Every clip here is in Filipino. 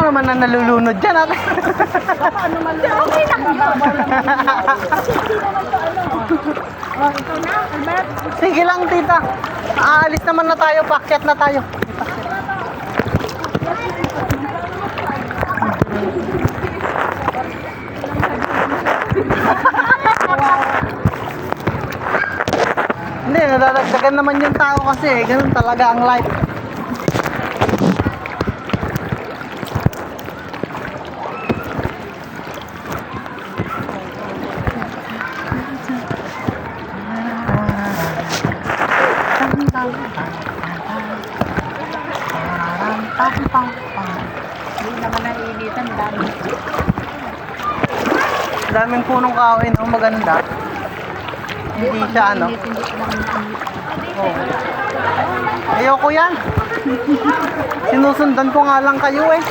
naman na nalulunod dyan ate. Ano man lang. Okay lang yun. Kasi hindi naman to ano. Oh, ikaw na, Albert. Sige lang tita. Aalis naman na tayo, paakyat na tayo. Hindi, nadadagdagan naman yung tao kasi. Ganun talaga ang life. Hindi naman naiinitan, dami. Daming punong kahoy no, maganda. Hindi siya ano. Oh. Ayoko yan. Sinusundan ko nga lang kayo eh.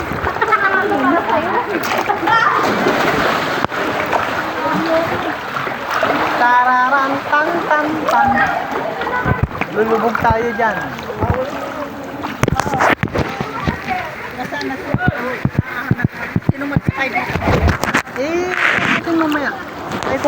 Tararan tan tan tan. Lulubog tayo dyan. Nasaan na siya?